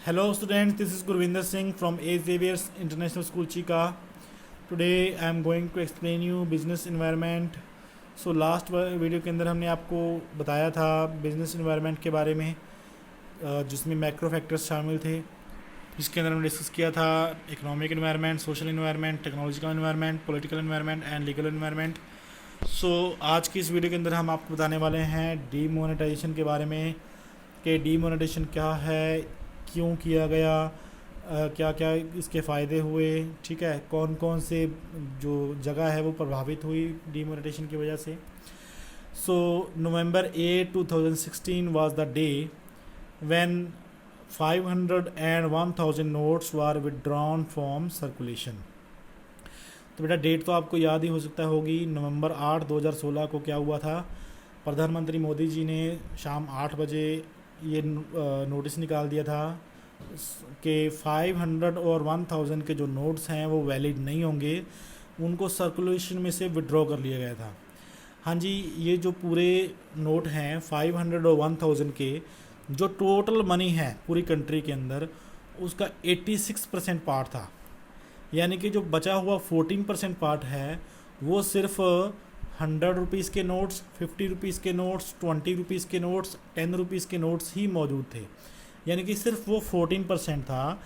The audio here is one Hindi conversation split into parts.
Hello students, this is Gurvinder Singh from A. Xavier's International School Chika. Today I am going to explain you business environment. So last video के अंदर हमने आपको बताया था बिजनेस इन्वायरमेंट के बारे में, जिसमें मैक्रो फैक्टर्स शामिल थे, जिसके अंदर हमने डिस्कस किया था economic environment, social environment, technological environment, political environment and legal environment. So आज की इस वीडियो के अंदर हम आपको बताने वाले हैं डीमोनेटाइजेशन के बारे में कि डीमोनेटाइजेशन क्या है, क्यों किया गया, क्या क्या इसके फ़ायदे हुए, ठीक है, कौन कौन से जो जगह है वो प्रभावित हुई डीमोनेटाइजेशन की वजह से। सो नवंबर 8 2016 was the day when 500 and 1000 notes were withdrawn from circulation. तो बेटा डेट तो आपको याद ही हो सकता होगी, नवंबर 8 2016 को क्या हुआ था। प्रधानमंत्री मोदी जी ने शाम 8 बजे ये नोटिस निकाल दिया था कि 500 और 1000 के जो नोट्स हैं वो वैलिड नहीं होंगे, उनको सर्कुलेशन में से विड्रॉ कर लिया गया था। हाँ जी, ये जो पूरे नोट हैं 500 और 1000 के, जो टोटल मनी है पूरी कंट्री के अंदर, उसका 86% पार्ट था। यानी कि जो बचा हुआ 14% पार्ट है वो सिर्फ 100 रुपीज़ के नोट्स, 50 रुपीज़ के नोट्स, 20 रुपीज़ के नोट्स, 10 रुपीज़ के नोट्स ही मौजूद थे। यानी कि सिर्फ वो 14% था।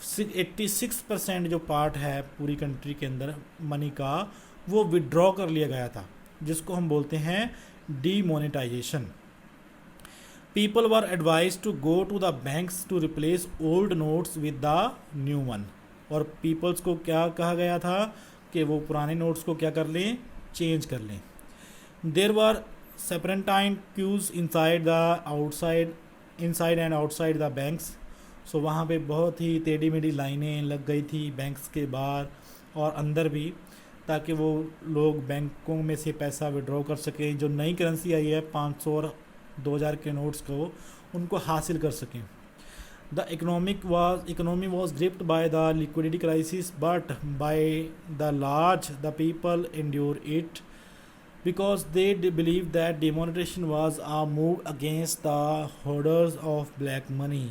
86% जो पार्ट है पूरी कंट्री के अंदर मनी का, वो विड्रॉ कर लिया गया था, जिसको हम बोलते हैं demonetisation. People were advise to go to the banks to replace old notes with the new one. और पीपल्स को क्या कहा गया था कि वो पुराने नोट्स को क्या कर लें, चेंज कर लें। There were serpentine queues inside and outside the banks. So वहाँ पे बहुत ही टेढ़ी मेढ़ी लाइनें लग गई थी बैंक्स के बाहर और अंदर भी, ताकि वो लोग बैंकों में से पैसा विड्रॉ कर सकें, जो नई करेंसी आई है 500 और 2000 के नोट्स को, उनको हासिल कर सकें। The economy was gripped by the liquidity crisis, but by the people endured it because they believed that demonetization was a move against the hoarders of black money.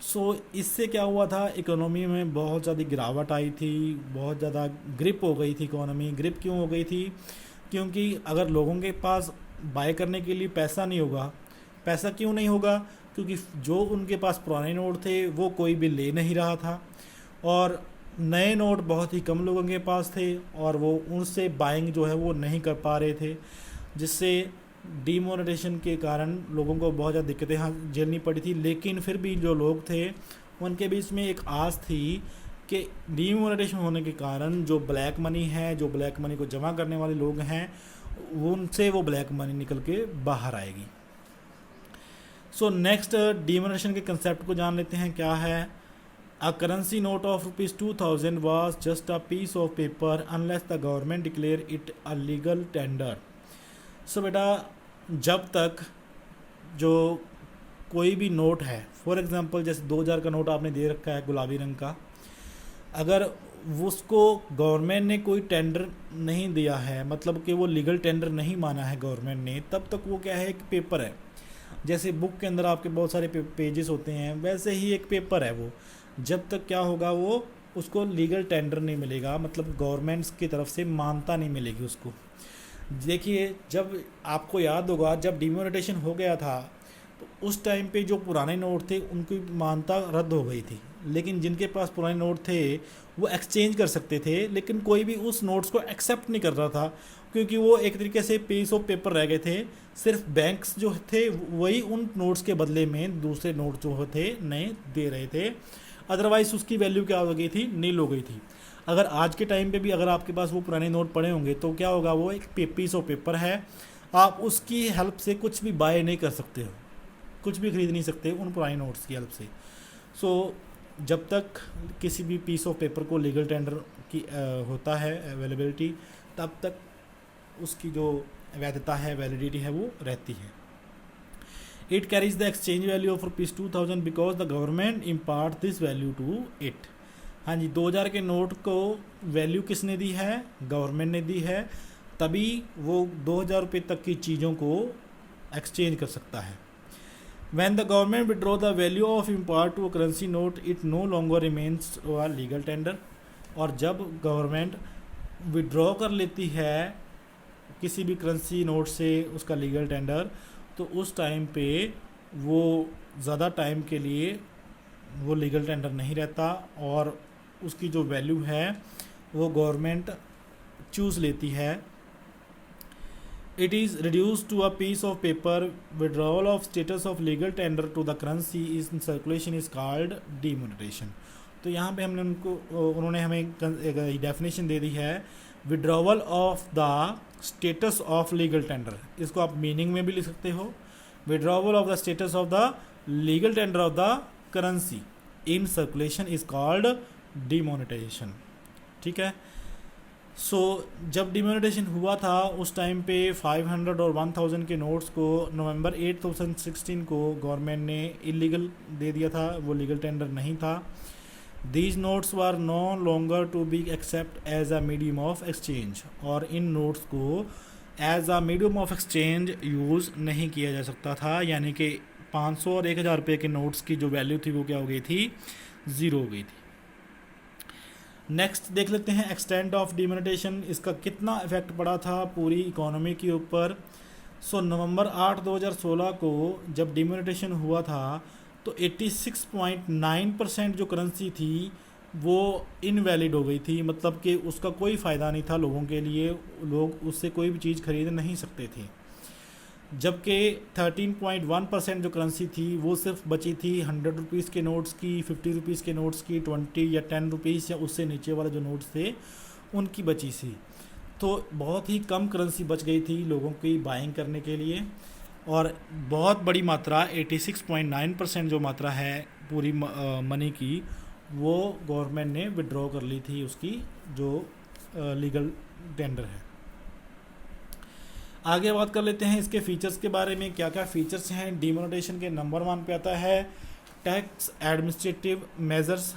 So इससे क्या हुआ था, इकोनॉमी में बहुत ज़्यादा गिरावट आई थी, बहुत ज़्यादा ग्रिप हो गई थी इकोनॉमी। ग्रिप क्यों हो गई थी? क्योंकि अगर लोगों के पास बाय करने के लिए पैसा नहीं होगा। पैसा क्यों नहीं होगा? क्योंकि जो उनके पास पुराने नोट थे वो कोई भी ले नहीं रहा था, और नए नोट बहुत ही कम लोगों के पास थे, और वो उनसे बाइंग जो है वो नहीं कर पा रहे थे, जिससे डीमोनेटाइजेशन के कारण लोगों को बहुत ज़्यादा दिक्कतें झेलनी पड़ी थी। लेकिन फिर भी जो लोग थे उनके बीच में एक आस थी कि डीमोनेटाइजेशन होने के कारण जो ब्लैक मनी है, जो ब्लैक मनी को जमा करने वाले लोग हैं, उनसे वो ब्लैक मनी निकल के बाहर आएगी। सो नेक्स्ट डीमोनेटाइजेशन के कंसेप्ट को जान लेते हैं क्या है। A currency note of ₹2000 was just a piece of paper unless the government declare it a legal tender. So बेटा, जब तक जो कोई भी नोट है, फॉर एग्जांपल जैसे 2000 का नोट आपने दे रखा है गुलाबी रंग का, अगर उसको गवर्नमेंट ने कोई टेंडर नहीं दिया है, मतलब कि वो लीगल टेंडर नहीं माना है गवर्नमेंट ने, तब तक वो क्या है, एक पेपर है। जैसे बुक के अंदर आपके बहुत सारे पेजेस होते हैं, वैसे ही एक पेपर है वो। जब तक क्या होगा, वो उसको लीगल टेंडर नहीं मिलेगा, मतलब गवर्नमेंट्स की तरफ से मान्यता नहीं मिलेगी उसको। देखिए, जब आपको याद होगा जब डीमोनेटाइजेशन हो गया था तो उस टाइम पे जो पुराने नोट थे उनकी मान्यता रद्द हो गई थी, लेकिन जिनके पास पुराने नोट थे वो एक्सचेंज कर सकते थे, लेकिन कोई भी उस नोट्स को एक्सेप्ट नहीं कर रहा था, क्योंकि वो एक तरीके से पीस ऑफ पेपर रह गए थे। सिर्फ बैंक्स जो थे वही उन नोट्स के बदले में दूसरे नोट जो थे नए दे रहे थे, अदरवाइज़ उसकी वैल्यू क्या हो गई थी, नील हो गई थी। अगर आज के टाइम पे भी अगर आपके पास वो पुराने नोट पड़े होंगे तो क्या होगा, वो एक पीस ऑफ पेपर है, आप उसकी हेल्प से कुछ भी बाय नहीं कर सकते हो, कुछ भी खरीद नहीं सकते उन पुराने नोट्स की हेल्प से। सो जब तक किसी भी पीस ऑफ पेपर को लीगल टेंडर की होता है अवेलेबिलिटी, तब तक उसकी जो वैधता है, वैलिडिटी है, वो रहती है। It carries the exchange value of ₹2000 because the government impart this value to it. हाँ जी, 2000 के नोट को वैल्यू किसने दी है? गवर्नमेंट ने दी है, तभी वो 2000 रुपये तक की चीज़ों को एक्सचेंज कर सकता है। When the government withdraw the value of import to a currency note, it no longer remains a legal tender. और जब गवर्नमेंट विड्रॉ कर लेती है किसी भी करेंसी नोट से उसका लीगल टेंडर, तो उस टाइम पे वो ज़्यादा टाइम के लिए वो लीगल टेंडर नहीं रहता और उसकी जो वैल्यू है वो गवर्नमेंट चूज़ लेती है. It is reduced to a piece of paper. Withdrawal of status of legal tender to the currency is in circulation is called demonetization. तो यहाँ पे उन्होंने हमें एक डेफिनेशन दे दी है, withdrawal of the status of legal tender. इसको आप मीनिंग में भी लिख सकते हो, withdrawal of the status of the legal tender of the currency in circulation is called demonetisation. ठीक है. सो जब डिमोनेटाइजेशन हुआ था उस टाइम पे 500 और 1000 के नोट्स को नवंबर 8 2016 को गवर्नमेंट ने इलीगल दे दिया था, वो लीगल टेंडर नहीं था. These notes were no longer to be accept as a medium of exchange. और इन नोट्स को as a medium of exchange use नहीं किया जा सकता था, यानी कि 500 और 1000 रुपये के नोट्स की जो वैल्यू थी वो क्या हो गई थी, ज़ीरो हो गई थी. नेक्स्ट देख लेते हैं एक्सटेंट ऑफ डिमोनेटाइजेशन, इसका कितना इफेक्ट पड़ा था पूरी इकोनॉमी के ऊपर. सो नवंबर 8 2016 को जब डिमोनेटाइजेशन हुआ था तो 86.9% जो करेंसी थी वो इनवैलिड हो गई थी, मतलब कि उसका कोई फ़ायदा नहीं था लोगों के लिए, लोग उससे कोई भी चीज़ खरीद नहीं सकते थे. जबकि 13.1% जो करेंसी थी वो सिर्फ बची थी 100 रुपीज़ के नोट्स की, 50 रुपीज़ के नोट्स की, 20 या 10 रुपीज़ या उससे नीचे वाले जो नोट्स थे उनकी बची थी. तो बहुत ही कम करेंसी बच गई थी लोगों की बाइंग करने के लिए, और बहुत बड़ी मात्रा 86.9% जो मात्रा है पूरी मनी की वो गवर्नमेंट ने विड्रॉ कर ली थी उसकी जो लीगल टेंडर है. आगे बात कर लेते हैं इसके फीचर्स के बारे में, क्या क्या फीचर्स हैं. डिमोनेटाइजेशन के नंबर 1 पे आता है टैक्स एडमिनिस्ट्रेटिव मेजर्स.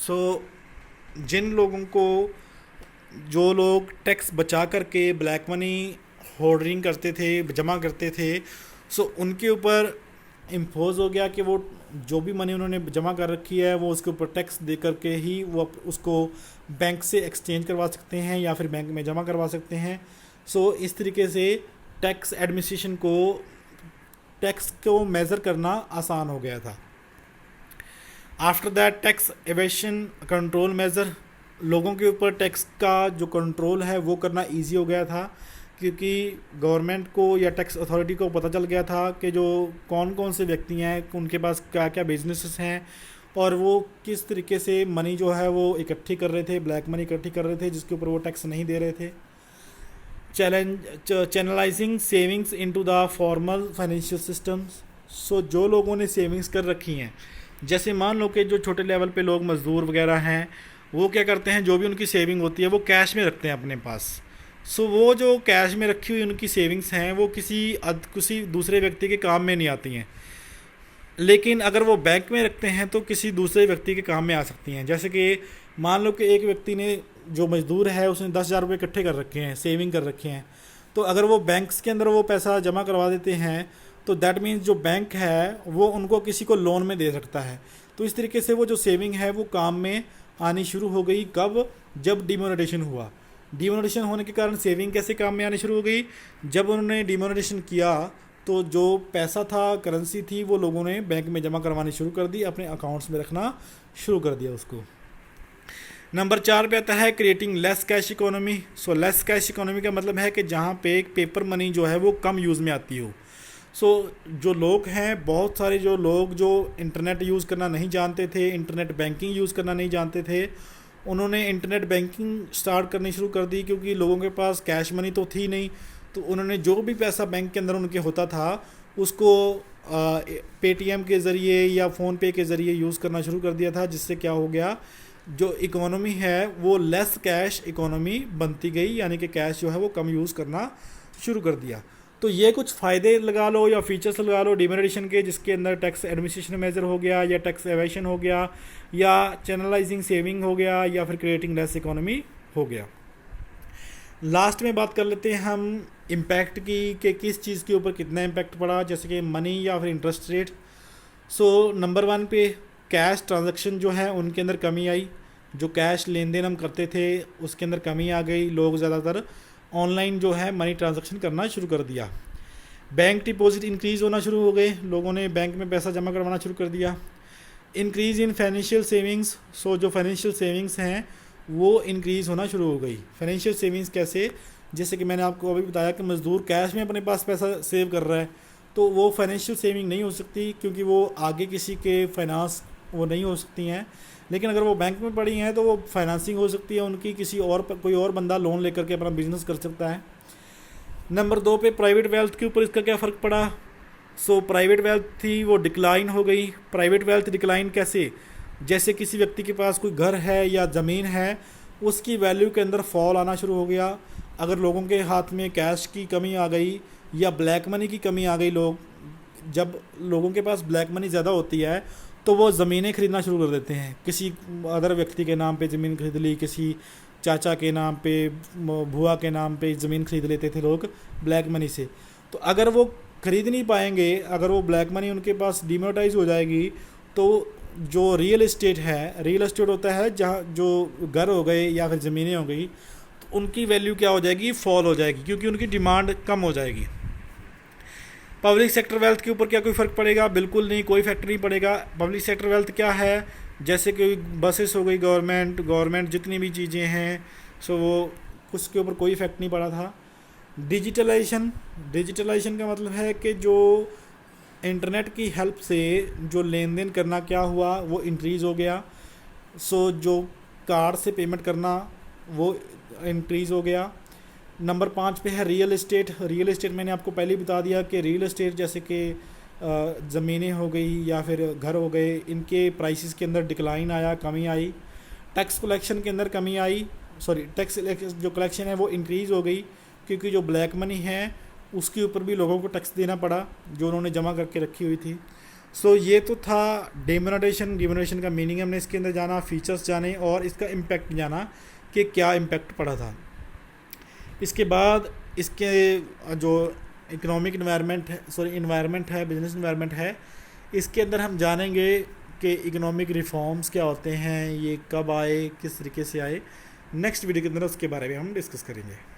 सो जिन लोगों को, जो लोग टैक्स बचा करके ब्लैक मनी होल्डिंग करते थे, जमा करते थे, सो उनके ऊपर इम्पोज हो गया कि वो जो भी मनी उन्होंने जमा कर रखी है वो उसके ऊपर टैक्स दे करके ही वो उसको बैंक से एक्सचेंज करवा सकते हैं या फिर बैंक में जमा करवा सकते हैं. सो इस तरीके से टैक्स एडमिनिस्ट्रेशन को टैक्स को मेज़र करना आसान हो गया था. After that tax aviation control measure, लोगों के ऊपर टैक्स का जो कंट्रोल है वो करना इजी हो गया था, क्योंकि गवर्नमेंट को या टैक्स अथॉरिटी को पता चल गया था कि जो कौन कौन से व्यक्ति हैं उनके पास क्या क्या बिजनेसेस हैं और वो किस तरीके से मनी जो है वो इकट्ठी कर रहे थे, ब्लैक मनी इकट्ठी कर रहे थे जिसके ऊपर वो टैक्स नहीं दे रहे थे. Channelizing savings into the formal financial systems. So जो लोगों ने सेविंग्स कर रखी हैं, जैसे मान लो कि जो छोटे लेवल पे लोग मज़दूर वगैरह हैं वो क्या करते हैं, जो भी उनकी सेविंग होती है वो कैश में रखते हैं अपने पास. सो वो जो कैश में रखी हुई उनकी सेविंग्स हैं वो किसी दूसरे व्यक्ति के काम में नहीं आती हैं, लेकिन अगर वो बैंक में रखते हैं तो किसी दूसरे व्यक्ति के काम में आ सकती हैं. जैसे कि मान लो कि एक व्यक्ति ने, जो मज़दूर है, उसने 10,000 रुपये इकट्ठे कर रखे हैं, सेविंग कर रखे हैं, तो अगर वो बैंक्स के अंदर वो पैसा जमा करवा देते हैं तो दैट मीन्स जो बैंक है वो उनको किसी को लोन में दे सकता है. तो इस तरीके से वो जो सेविंग है वो काम में आनी शुरू हो गई. कब? जब डिमोनेटाइजेशन हुआ. डिमोनेटाइजेशन होने के कारण सेविंग कैसे काम में आनी शुरू हो गई? जब उन्होंने डिमोनेटाइजेशन किया तो जो पैसा था, करेंसी थी, वो लोगों ने बैंक में जमा करवानी शुरू कर दी, अपने अकाउंट्स में रखना शुरू कर दिया उसको. नंबर 4 पे आता है creating less cash economy. So less cash economy का मतलब है कि जहाँ पे एक पेपर मनी जो है वो कम यूज़ में आती हो. सो जो लोग हैं, बहुत सारे जो लोग जो इंटरनेट यूज़ करना नहीं जानते थे, इंटरनेट बैंकिंग यूज़ करना नहीं जानते थे, उन्होंने इंटरनेट बैंकिंग स्टार्ट करनी शुरू कर दी, क्योंकि लोगों के पास कैश मनी तो थी नहीं. तो उन्होंने जो भी पैसा बैंक के अंदर उनके होता था उसको पेटीएम के ज़रिए या फ़ोनपे के ज़रिए यूज़ करना शुरू कर दिया था, जिससे क्या हो गया, जो इकोनॉमी है वो लेस कैश इकोनॉमी बनती गई, यानी कि कैश जो है वो कम यूज़ करना शुरू कर दिया. तो ये कुछ फ़ायदे लगा लो या फीचर्स लगा लो डिमोनेटाइजेशन के, जिसके अंदर टैक्स एडमिनिस्ट्रेशन मेजर हो गया, या टैक्स एवेशन हो गया, या चैनलाइजिंग सेविंग हो गया, या फिर क्रिएटिंग लेस इकोनॉमी हो गया. लास्ट में बात कर लेते हैं हम इम्पैक्ट की, कि किस चीज़ के ऊपर कितना इम्पैक्ट पड़ा, जैसे कि मनी या फिर इंटरेस्ट रेट। सो नंबर 1 पे कैश ट्रांजैक्शन जो है उनके अंदर कमी आई। जो कैश लेन देन हम करते थे उसके अंदर कमी आ गई। लोग ज़्यादातर ऑनलाइन जो है मनी ट्रांजैक्शन करना शुरू कर दिया। बैंक डिपॉजिट इंक्रीज़ होना शुरू हो गए, लोगों ने बैंक में पैसा जमा करवाना शुरू कर दिया। इंक्रीज़ इन फाइनेंशियल सेविंग्स, सो जो फाइनेंशियल सेविंग्स हैं वो इंक्रीज़ होना शुरू हो गई। फाइनेंशियल सेविंग्स कैसे, जैसे कि मैंने आपको अभी बताया कि मज़दूर कैश में अपने पास पैसा सेव कर रहा है, तो वो फाइनेंशियल सेविंग नहीं हो सकती, क्योंकि वो आगे किसी के फाइनेंस वो नहीं हो सकती हैं। लेकिन अगर वो बैंक में पड़ी हैं तो वो फाइनेंसिंग हो सकती है उनकी, किसी और कोई और बंदा लोन लेकर के अपना बिजनेस कर सकता है। नंबर 2 पे प्राइवेट वेल्थ के ऊपर इसका क्या फ़र्क पड़ा। सो प्राइवेट वेल्थ थी वो डिक्लाइन हो गई। प्राइवेट वेल्थ डिक्लाइन कैसे, जैसे किसी व्यक्ति के पास कोई घर है या ज़मीन है, उसकी वैल्यू के अंदर फॉल आना शुरू हो गया। अगर लोगों के हाथ में कैश की कमी आ गई या ब्लैक मनी की कमी आ गई, जब लोगों के पास ब्लैक मनी ज़्यादा होती है तो वो ज़मीनें खरीदना शुरू कर देते हैं। किसी अदर व्यक्ति के नाम पे ज़मीन खरीद ली, किसी चाचा के नाम पे, बुआ के नाम पे ज़मीन खरीद लेते थे लोग ब्लैक मनी से। तो अगर वो खरीद नहीं पाएंगे, अगर वो ब्लैक मनी उनके पास डिमोनेटाइज हो जाएगी, तो जो रियल एस्टेट है, रियल एस्टेट होता है जहाँ जो घर हो गए या फिर ज़मीनें हो गई, तो उनकी वैल्यू क्या हो जाएगी, फॉल हो जाएगी, क्योंकि उनकी डिमांड कम हो जाएगी। पब्लिक सेक्टर वेल्थ के ऊपर क्या कोई फ़र्क पड़ेगा, बिल्कुल नहीं, कोई फैक्टर नहीं पड़ेगा। पब्लिक सेक्टर वेल्थ क्या है, जैसे कि बसेस हो गई, गवर्नमेंट जितनी भी चीज़ें हैं, सो वो उसके ऊपर कोई इफेक्ट नहीं पड़ा था। डिजिटलाइजेशन का मतलब है कि जो इंटरनेट की हेल्प से जो लेन देन करना क्या हुआ, वो इंक्रीज़ हो गया। सो जो कार्ड से पेमेंट करना वो इंक्रीज़ हो गया। नंबर 5 पे है रियल एस्टेट। रियल एस्टेट मैंने आपको पहले ही बता दिया कि रियल एस्टेट जैसे कि ज़मीनें हो गई या फिर घर हो गए, इनके प्राइसेस के अंदर डिक्लाइन आया, कमी आई। टैक्स कलेक्शन के अंदर कमी आई, टैक्स जो कलेक्शन है वो इंक्रीज़ हो गई, क्योंकि जो ब्लैक मनी है उसके ऊपर भी लोगों को टैक्स देना पड़ा जो उन्होंने जमा करके रखी हुई थी। सो ये तो था डिमोनेटाइजेशन का मीनिंग हमने इसके अंदर जाना, फीचर्स जाने और इसका इम्पैक्ट जाना कि क्या इम्पैक्ट पड़ा था। इसके बाद इसके जो इकोनॉमिक इन्वायरमेंट है, बिजनेस इन्वायरमेंट है, इसके अंदर हम जानेंगे कि इकोनॉमिक रिफॉर्म्स क्या होते हैं, ये कब आए, किस तरीके से आए। नेक्स्ट वीडियो के अंदर उसके बारे में हम डिस्कस करेंगे।